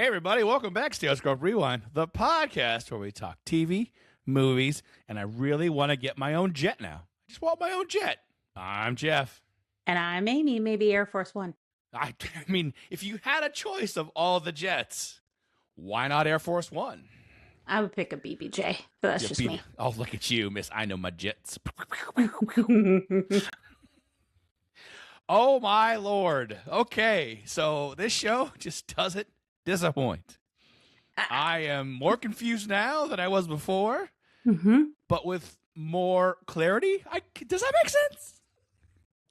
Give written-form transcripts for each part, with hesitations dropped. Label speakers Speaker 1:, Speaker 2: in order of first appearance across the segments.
Speaker 1: Hey, everybody, welcome back to StereoScope Rewind, the podcast where we talk TV, movies, and I really want to get my own jet now. I just want my own jet. I'm Jeff.
Speaker 2: And I'm Amy, maybe Air Force One.
Speaker 1: I mean, if you had a choice of all the jets, why not Air Force One?
Speaker 2: I would pick a BBJ, but that's just me.
Speaker 1: Oh, look at you, miss. I know my jets. Oh, my Lord. Okay, so this show just doesn't disappoint. I am more confused now than I was before, but with more clarity. Does that make sense?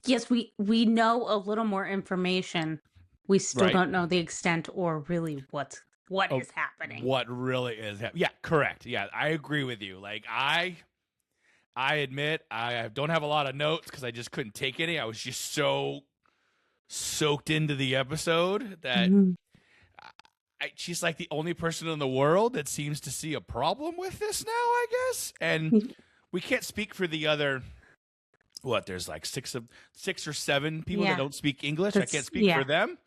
Speaker 2: Yes, we know a little more information. We still don't know the extent or really what is happening.
Speaker 1: What really is happening. Yeah, correct. Yeah, I agree with you. Like, I admit I don't have a lot of notes because I just couldn't take any. I was just so soaked into the episode that she's like the only person in the world that seems to see a problem with this now, I guess. And we can't speak for the other, there's like six or seven people that don't speak English. I can't speak for them.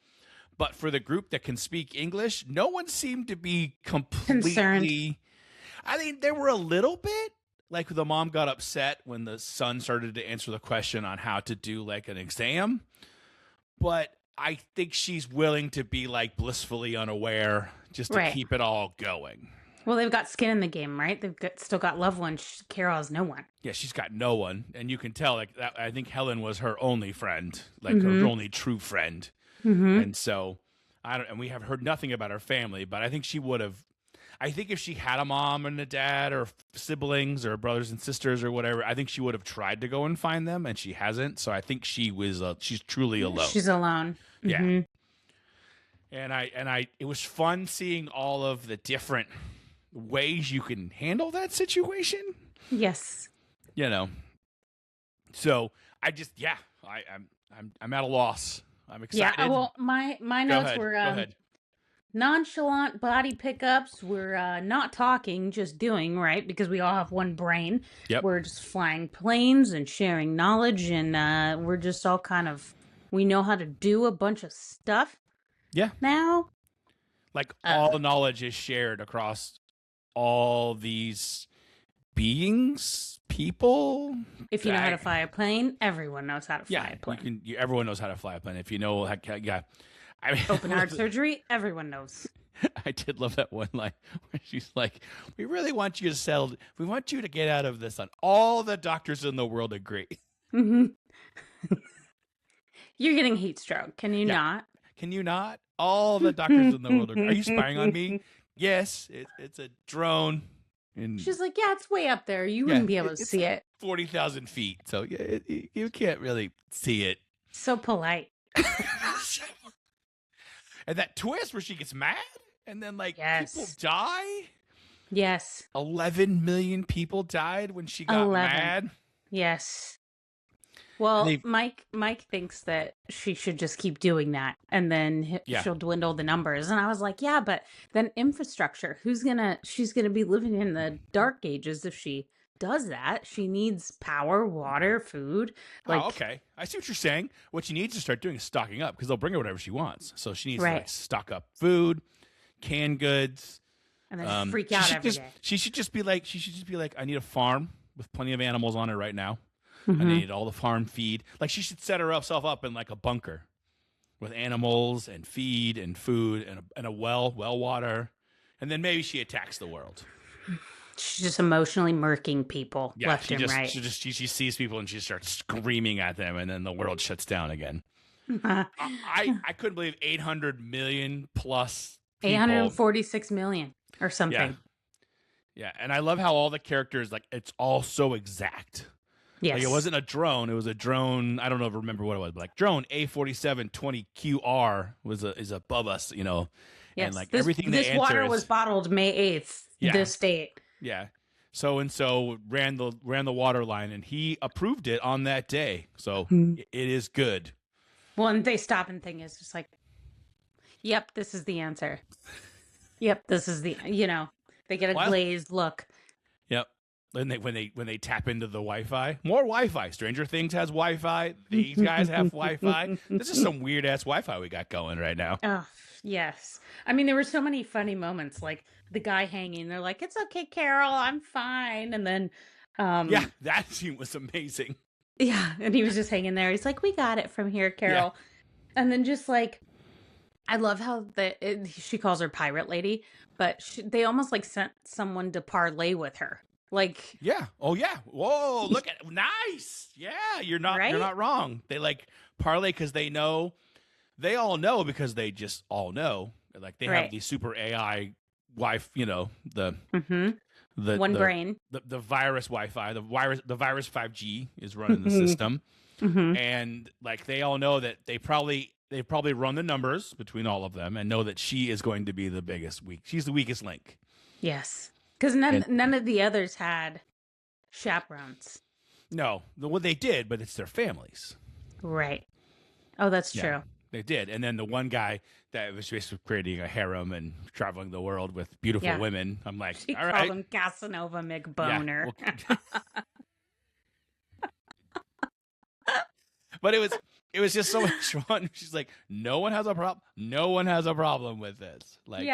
Speaker 1: But for the group that can speak English, no one seemed to be completely concerned. I mean, there were a little bit. Like the mom got upset when the son started to answer the question on how to do like an exam. But I think she's willing to be like blissfully unaware just to keep it all going.
Speaker 2: Well, they've got skin in the game, right? They've still got loved ones. Carol has no one.
Speaker 1: Yeah, she's got no one. And you can tell, like, I think Helen was her only friend, like her only true friend. And so, and we have heard nothing about her family, but I think she would have, I think if she had a mom and a dad or siblings or brothers and sisters or whatever, I think she would have tried to go and find them, and she hasn't. So I think she's truly alone.
Speaker 2: She's alone.
Speaker 1: Yeah. And it was fun seeing all of the different ways you can handle that situation.
Speaker 2: Yes.
Speaker 1: You know. So I just I'm at a loss. I'm excited.
Speaker 2: Yeah. Well, my notes were nonchalant body pickups. We're not talking, just doing, right? Because we all have one brain.
Speaker 1: Yep.
Speaker 2: We're just flying planes and sharing knowledge, and we're just all we know how to do a bunch of stuff.
Speaker 1: Yeah.
Speaker 2: Now.
Speaker 1: Like all knowledge is shared across all these beings, people.
Speaker 2: If you know how to fly a plane, everyone knows how to fly a plane.
Speaker 1: Everyone knows how to fly a plane. If you know, I mean,
Speaker 2: open heart surgery, everyone knows.
Speaker 1: I did love that one line where she's like, "We really want you to settle. We want you to get out of this." And all the doctors in the world agree.
Speaker 2: You're getting heat stroke. Can you not?
Speaker 1: Can you not? All the doctors in the world agree. Are you spying on me? Yes, it's a drone. And
Speaker 2: she's like, yeah, it's way up there. You wouldn't be able to see it.
Speaker 1: 40,000 feet. So you can't really see it.
Speaker 2: So polite.
Speaker 1: And that twist where she gets mad and then people die.
Speaker 2: Yes.
Speaker 1: 11 million people died when she got mad.
Speaker 2: Yes. Well, Mike thinks that she should just keep doing that, and then she'll dwindle the numbers. And I was like, yeah, but then infrastructure. She's gonna be living in the dark ages if she does that. She needs power, water, food.
Speaker 1: Okay. I see what you're saying. What she needs to start doing is stocking up, because they'll bring her whatever she wants. So she needs to stock up food, canned goods,
Speaker 2: and then freak out every day.
Speaker 1: She should just be like, I need a farm with plenty of animals on it right now. I need all the farm feed. Like, she should set herself up in like a bunker with animals and feed and food and a well water. And then maybe she attacks the world.
Speaker 2: She's just emotionally murking people left and right.
Speaker 1: She sees people and she starts screaming at them, and then the world shuts down again. I couldn't believe 800 million plus people.
Speaker 2: 846 million or something.
Speaker 1: Yeah. And I love how all the characters, like, it's all so exact.
Speaker 2: Yes.
Speaker 1: Like, it wasn't a drone. It was a drone. I don't remember what it was, but like drone A4720QR is above us, you know.
Speaker 2: Yes.
Speaker 1: And like everything they answer.
Speaker 2: This water was bottled May 8th, this date.
Speaker 1: Yeah. So and so ran the water line, and he approved it on that day. So it is good.
Speaker 2: Well, and they stop and think it's just like, yep, this is the answer. Yep, this is the, they get a glazed look.
Speaker 1: Yep. when they tap into the Wi-Fi, more Wi-Fi. Stranger Things has Wi-Fi. These guys have Wi-Fi. This is some weird ass Wi-Fi we got going right now.
Speaker 2: Oh yes, I mean there were so many funny moments, like the guy hanging. They're like, "It's okay, Carol, I'm fine," and then,
Speaker 1: yeah, that scene was amazing.
Speaker 2: Yeah, and he was just hanging there. He's like, "We got it from here, Carol," and then just like, I love how she calls her pirate lady, but they almost like sent someone to parlay with her. Like,
Speaker 1: yeah. Oh yeah. Whoa, look at nice. Yeah, you're not wrong. They like parlay because they all know because they just all know. Like they have the super AI wife, the
Speaker 2: one brain.
Speaker 1: The virus Wi-Fi, the virus 5G is running the system. And like they all know that they probably run the numbers between all of them and know that she is going to be the biggest she's the weakest link.
Speaker 2: Yes. Because none of the others had chaperones.
Speaker 1: No, well, they did, but it's their families.
Speaker 2: Right. Oh, that's true.
Speaker 1: They did. And then the one guy that was basically creating a harem and traveling the world with beautiful women. I'm like,
Speaker 2: she
Speaker 1: all right.
Speaker 2: called him Casanova McBoner.
Speaker 1: Yeah, but it was just so much fun. She's like, no one has a problem. No one has a problem with this. Like,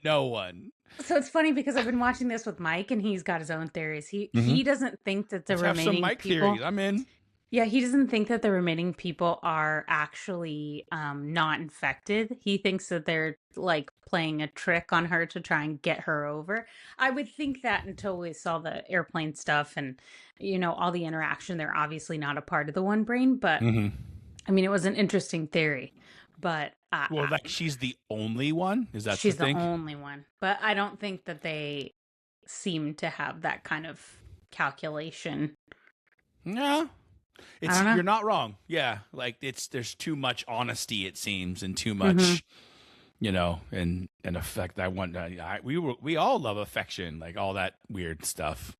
Speaker 1: no one.
Speaker 2: So it's funny because I've been watching this with Mike, and he's got his own theories. He doesn't think that the remaining
Speaker 1: have some Mike
Speaker 2: people.
Speaker 1: Theories. I'm in.
Speaker 2: Yeah, he doesn't think that the remaining people are actually not infected. He thinks that they're like playing a trick on her to try and get her over. I would think that until we saw the airplane stuff and all the interaction. They're obviously not a part of the one brain, but I mean, it was an interesting theory. But
Speaker 1: like she's the only one. Is that
Speaker 2: she's
Speaker 1: the thing?
Speaker 2: only one? But I don't think that they seem to have that kind of calculation.
Speaker 1: No. You're not wrong. Yeah, like there's too much honesty, it seems, and too much, and affect. We all love affection, like all that weird stuff.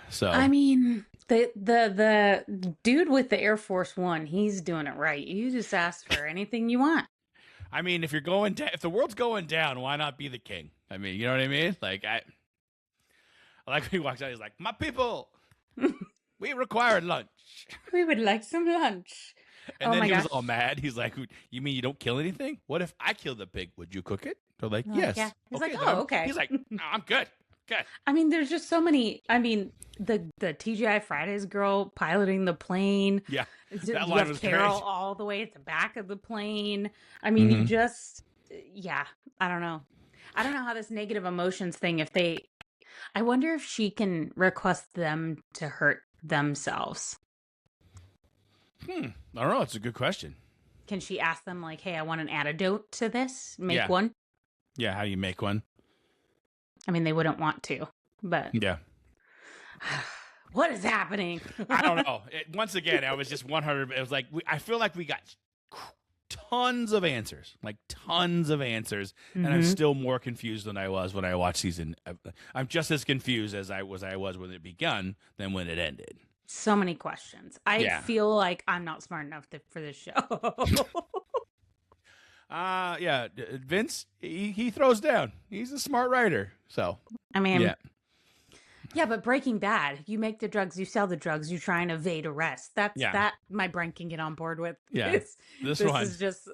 Speaker 1: So
Speaker 2: I mean, the dude with the Air Force One, he's doing it right. You just ask for anything you want.
Speaker 1: I mean, if the world's going down, why not be the king? I mean, you know what I mean? Like I like when he walks out, he's like, "My people." We require lunch.
Speaker 2: We would like some lunch.
Speaker 1: And then he was all mad. He's like, "You mean you don't kill anything? What if I kill the pig? Would you cook it?" They're like, "Yes."
Speaker 2: Yeah. He's like, "Oh, okay."
Speaker 1: He's like, "No, I'm good. Good."
Speaker 2: I mean, there's just so many. I mean, the TGI Fridays girl piloting the plane.
Speaker 1: Yeah,
Speaker 2: that line was Carol great. All the way at the back of the plane. I mean, you just, I don't know. I don't know how this negative emotions thing. I wonder if she can request them to hurt themselves.
Speaker 1: I don't know. It's a good question.
Speaker 2: Can she ask them like, "Hey, I want an antidote to this. Make one."
Speaker 1: Yeah, how do you make one?
Speaker 2: I mean, they wouldn't want to, but
Speaker 1: yeah.
Speaker 2: What is happening?
Speaker 1: I don't know. Once again, I was just 100. It was like I feel like we got tons of answers, and I'm still more confused than I was when I watched season. I'm just as confused as I was when it begun than when it ended.
Speaker 2: So many questions. I feel like I'm not smart enough for this show.
Speaker 1: Vince, he throws down. He's a smart writer. So
Speaker 2: I mean, yeah, but Breaking Bad, you make the drugs, you sell the drugs, you try and evade arrest. That my brain can get on board with.
Speaker 1: Yeah, this one
Speaker 2: is just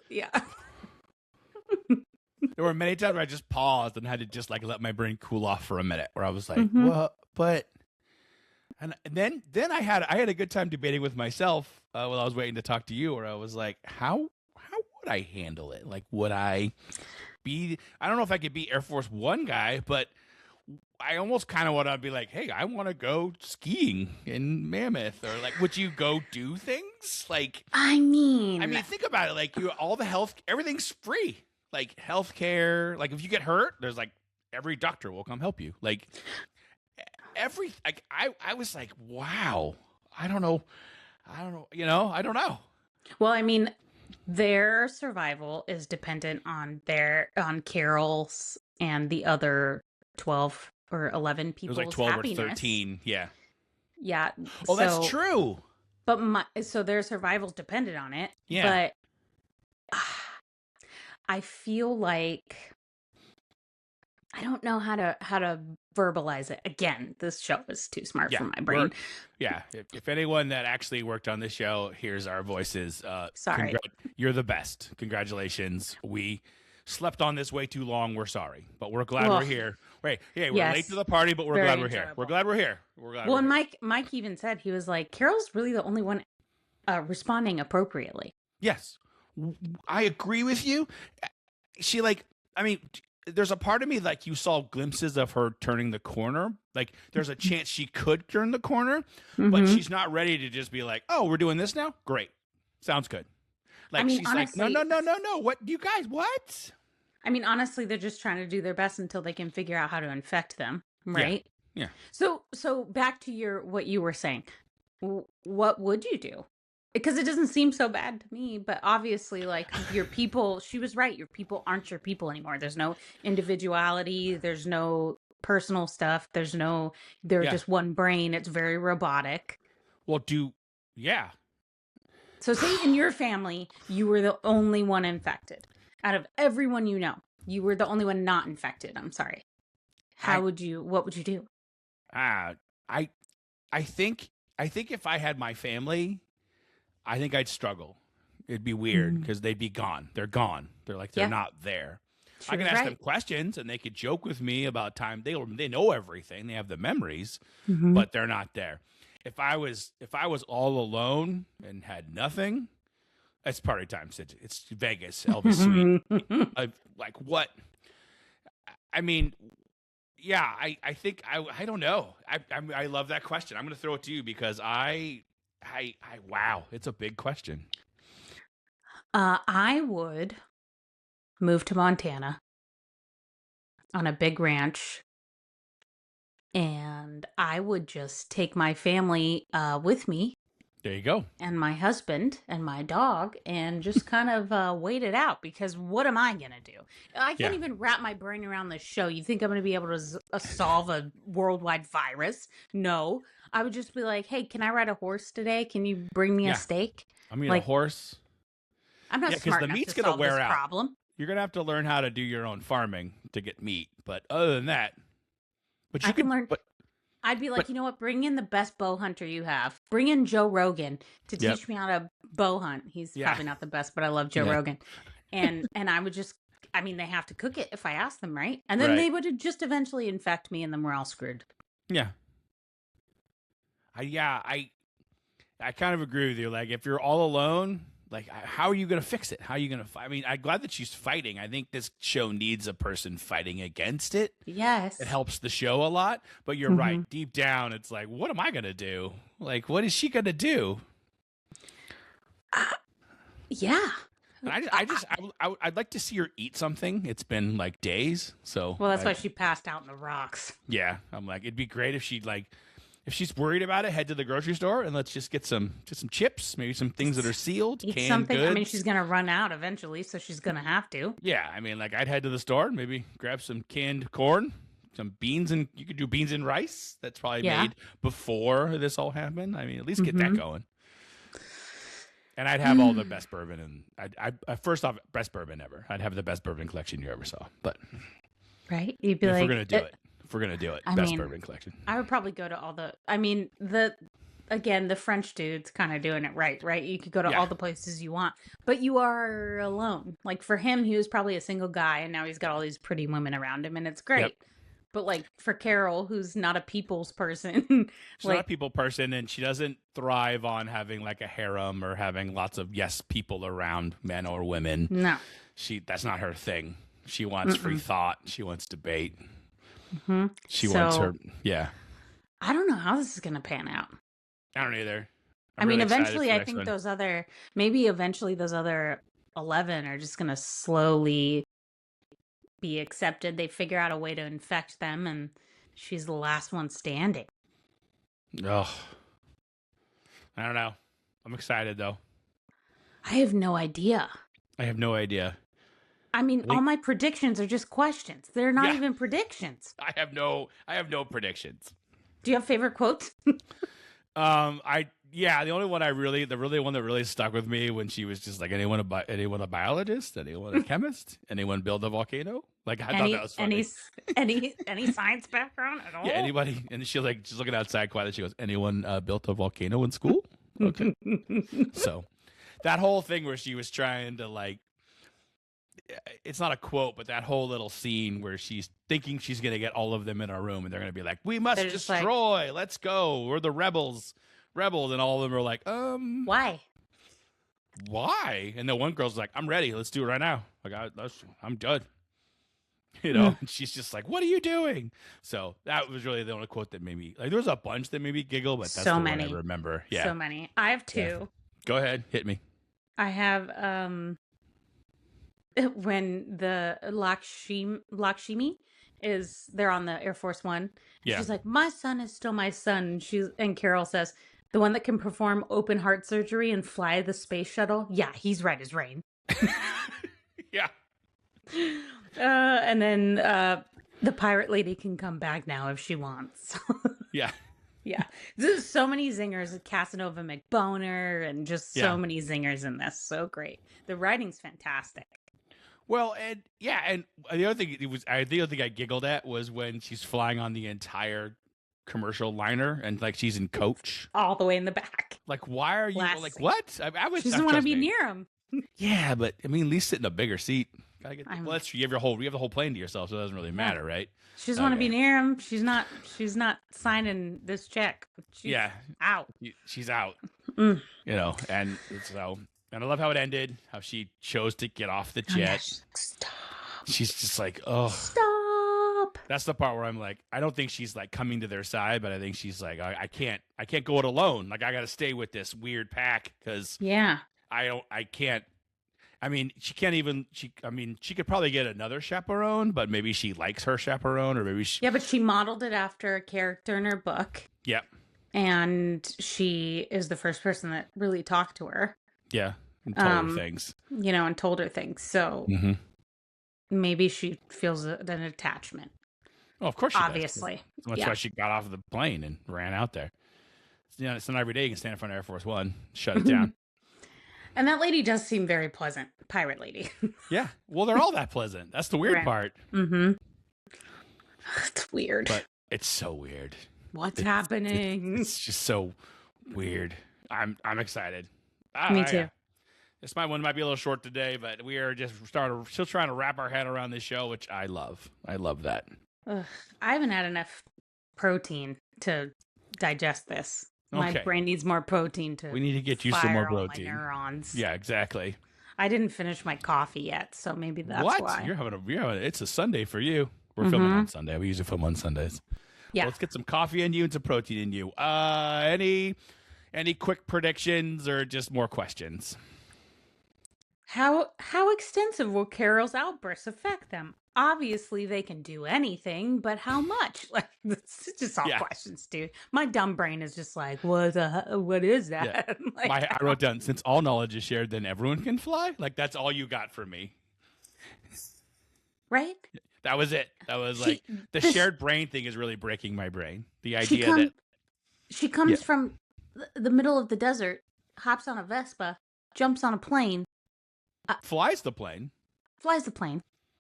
Speaker 1: There were many times where I just paused and had to just like let my brain cool off for a minute, where I was like, "What?" But and then I had a good time debating with myself while I was waiting to talk to you, where I was like, "How would I handle it? Like, would I be? I don't know if I could be Air Force One guy, but." I almost kind of want to be like, "Hey, I want to go skiing in Mammoth," or like, would you go do things? Like,
Speaker 2: I mean,
Speaker 1: think about it. Like, all the health, everything's free. Like healthcare. Like, if you get hurt, there's like every doctor will come help you. Like, I was like, wow. I don't know. I don't know.
Speaker 2: Well, I mean, their survival is dependent on Carol's and the other 12 or 11 people's
Speaker 1: happiness. It was like 12
Speaker 2: happiness.
Speaker 1: or 13, yeah.
Speaker 2: Yeah.
Speaker 1: Oh, that's true.
Speaker 2: But so their survival's dependent on it.
Speaker 1: Yeah.
Speaker 2: But I feel like I don't know how to verbalize it. Again, this show is too smart for my brain.
Speaker 1: If anyone that actually worked on this show hears our voices,
Speaker 2: sorry.
Speaker 1: You're the best. Congratulations. We slept on this way too long. We're sorry, but we're glad we're here. We're late to the party, but we're glad we're here. We're glad we're here.
Speaker 2: And Mike even said, he was like, Carol's really the only one responding appropriately.
Speaker 1: Yes, I agree with you. She there's a part of me like you saw glimpses of her turning the corner. Like there's a chance she could turn the corner, but she's not ready to just be like, oh, we're doing this now? Great. Sounds good. Like she's honestly, like, no. What you guys, what?
Speaker 2: I mean, honestly, they're just trying to do their best until they can figure out how to infect them. Right.
Speaker 1: Yeah.
Speaker 2: So back to what you were saying, what would you do? Because it doesn't seem so bad to me, but obviously, like, your people, she was right. Your people aren't your people anymore. There's no individuality. There's no personal stuff. They're just one brain. It's very robotic.
Speaker 1: Well,
Speaker 2: So say in your family, you were the only one infected. Out of everyone you know, you were the only one not infected. I'm sorry. What would you do?
Speaker 1: I think if I had my family, I think I'd struggle. It'd be weird because they'd be gone. They're gone. They're like, they're not there. I can ask them questions and they could joke with me about time. They know everything. They have the memories, but they're not there. If I was all alone and had nothing, it's party time. It's Vegas, Elvis Suite. Like what? I mean, yeah, I think I don't know. I love that question. I'm going to throw it to you because wow, it's a big question.
Speaker 2: I would move to Montana on a big ranch, and I would just take my family with me.
Speaker 1: There you go.
Speaker 2: And my husband and my dog, and just kind of wait it out, because what am I going to do? I can't even wrap my brain around this show. You think I'm going to be able to solve a worldwide virus? No. I would just be like, hey, can I ride a horse today? Can you bring me a steak?
Speaker 1: I mean, a horse.
Speaker 2: I'm not smart enough to solve this problem.
Speaker 1: You're going to have to learn how to do your own farming to get meat. But other than that,
Speaker 2: I can learn. I'd be like, you know what? Bring in the best bow hunter you have. Bring in Joe Rogan to teach me how to bow hunt. He's probably not the best, but I love Joe Rogan. And I would just, I mean, they have to cook it if I ask them, right? And then they would just eventually infect me, and then we're all screwed.
Speaker 1: Yeah. I kind of agree with you. Like, if you're all alone, like, how are you going to fix it? How are you going to fight? I mean, I'm glad that she's fighting. I think this show needs a person fighting against it.
Speaker 2: Yes.
Speaker 1: It helps the show a lot. But you're right. Deep down, it's like, what am I going to do? Like, what is she going to do?
Speaker 2: Yeah.
Speaker 1: And I'd like to see her eat something. It's been like days. So.
Speaker 2: Well, that's why she passed out in the rocks.
Speaker 1: Yeah. I'm like, it'd be great if she'd like, if she's worried about it, head to the grocery store and let's just get some chips, maybe some things that are sealed,
Speaker 2: eat
Speaker 1: canned
Speaker 2: something.
Speaker 1: goods.
Speaker 2: I mean, she's gonna run out eventually, so she's gonna have to.
Speaker 1: Yeah, I mean, like, I'd head to the store, maybe grab some canned corn, some beans, and you could do beans and rice. That's probably made before this all happened. I mean, at least get that going. And I'd have all the best bourbon, and I first off, best bourbon ever. I'd have the best bourbon collection you ever saw. But
Speaker 2: right, you'd be
Speaker 1: if
Speaker 2: like,
Speaker 1: we're gonna do it. If we're going to do it, best bourbon collection.
Speaker 2: I would probably go to all the, I mean, the French dude's kind of doing it right? You could go to all the places you want, but you are alone. Like, for him, he was probably a single guy, and now he's got all these pretty women around him, and it's great. Yep. But, like, for Carol, who's not a people's person.
Speaker 1: She's not a people person, and she doesn't thrive on having, like, a harem or having lots of people around, men or women.
Speaker 2: No.
Speaker 1: That's not her thing. She wants free thought. She wants debate. She
Speaker 2: wants
Speaker 1: her,
Speaker 2: I don't know how this is going to pan out.
Speaker 1: I don't either.
Speaker 2: I mean, eventually, I think eventually those other 11 are just going to slowly be accepted. They figure out a way to infect them, and she's the last one standing.
Speaker 1: Oh, I don't know. I'm excited, though.
Speaker 2: I have no idea. I mean, all my predictions are just questions. They're not even predictions.
Speaker 1: I have no predictions.
Speaker 2: Do you have favorite quotes?
Speaker 1: Yeah, the only one one that really stuck with me when she was just like, anyone a biologist, anyone a chemist, anyone build a volcano. Like I thought that was funny.
Speaker 2: Any science background at all?
Speaker 1: Yeah, anybody. And she's looking outside quietly. She goes, anyone built a volcano in school? Okay. So that whole thing where she was trying to like, it's not a quote, but that whole little scene where she's thinking she's going to get all of them in our room and they're going to be like, we must destroy. Like, let's go. We're the rebels. And all of them are like,
Speaker 2: why?
Speaker 1: And the one girl's like, I'm ready. Let's do it right now. Like, I'm done. You know, and she's just like, what are you doing? So that was really the only quote that made me, like, there was a bunch that made me giggle, but that's the one I remember. Yeah.
Speaker 2: So many. I have two.
Speaker 1: Yeah. Go ahead. Hit me.
Speaker 2: I have, when the Lakshmi they're on the Air Force One. Yeah. She's like, my son is still my son. And Carol says, the one that can perform open heart surgery and fly the space shuttle. Yeah, he's right as rain.
Speaker 1: Yeah.
Speaker 2: And then the pirate lady can come back now if she wants.
Speaker 1: Yeah.
Speaker 2: Yeah. There's so many zingers. Casanova McBoner and just so many zingers in this. So great. The writing's fantastic.
Speaker 1: Well, and the other thing I giggled at was when she's flying on the entire commercial liner and like she's in coach
Speaker 2: all the way in the back.
Speaker 1: Like, why are you like what?
Speaker 2: She doesn't want to be near him.
Speaker 1: Yeah, but I mean, at least sit in a bigger seat. Gotta get you have the whole plane to yourself, so it doesn't really matter, right?
Speaker 2: She doesn't want to be near him. She's not signing this check. She's out.
Speaker 1: She's out. You know, and so. And I love how it ended, how she chose to get off the jet.
Speaker 2: Stop.
Speaker 1: She's just like, oh.
Speaker 2: Stop.
Speaker 1: That's the part where I'm like, I don't think she's like coming to their side, but I think she's like, I can't go it alone. Like, I got to stay with this weird pack because I can't. I mean, she could probably get another chaperone, but maybe she likes her chaperone or maybe she.
Speaker 2: Yeah, but she modeled it after a character in her book.
Speaker 1: Yep.
Speaker 2: And she is the first person that really talked to her.
Speaker 1: Yeah, and told her things.
Speaker 2: You know, and told her things. So maybe she feels an attachment.
Speaker 1: Well, of course she
Speaker 2: obviously.
Speaker 1: Does. That's why she got off of the plane and ran out there. You know, it's not every day you can stand in front of Air Force One, shut it down.
Speaker 2: And that lady does seem very pleasant. Pirate lady.
Speaker 1: Yeah. Well, they're all that pleasant. That's the weird part.
Speaker 2: Mm-hmm. It's weird.
Speaker 1: But it's so weird.
Speaker 2: What's happening?
Speaker 1: It's just so weird. I'm excited.
Speaker 2: Me too.
Speaker 1: This one might be a little short today, but we are just still trying to wrap our head around this show, which I love. I love that.
Speaker 2: I haven't had enough protein to digest this. My brain needs more protein to.
Speaker 1: We need to get you some more protein.
Speaker 2: My neurons.
Speaker 1: Yeah, exactly.
Speaker 2: I didn't finish my coffee yet, so maybe that's why.
Speaker 1: You're having it's a Sunday for you. We're filming on Sunday. We usually film on Sundays. Yeah. Well, let's get some coffee in you and some protein in you. Any quick predictions or just more questions?
Speaker 2: How extensive will Carol's outbursts affect them? Obviously, they can do anything, but how much? Like, it's just all questions, dude. My dumb brain is just like, what is that?
Speaker 1: Yeah. Like, I wrote down, since all knowledge is shared, then everyone can fly? Like, that's all you got for me.
Speaker 2: Right?
Speaker 1: That was it. That was like, the shared brain thing is really breaking my brain. The idea that...
Speaker 2: She comes from the middle of the desert, hops on a Vespa, jumps on a plane.
Speaker 1: Flies the plane.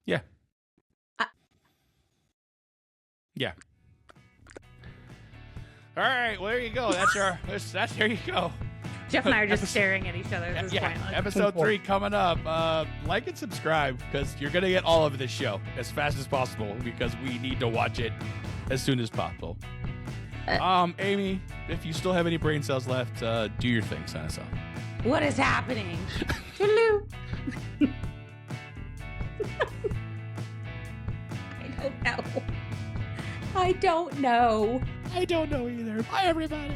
Speaker 2: Yeah.
Speaker 1: Yeah. All right. Well, there you go. That's there you go.
Speaker 2: Jeff and I are just staring at each other at this point. Like,
Speaker 1: episode 3 coming up. Like and subscribe because you're going to get all of this show as fast as possible because we need to watch it as soon as possible. Amy, if you still have any brain cells left, do your thing. Sign us off.
Speaker 2: What is happening? Toodaloo. I don't know.
Speaker 1: I don't know either. Bye, everybody.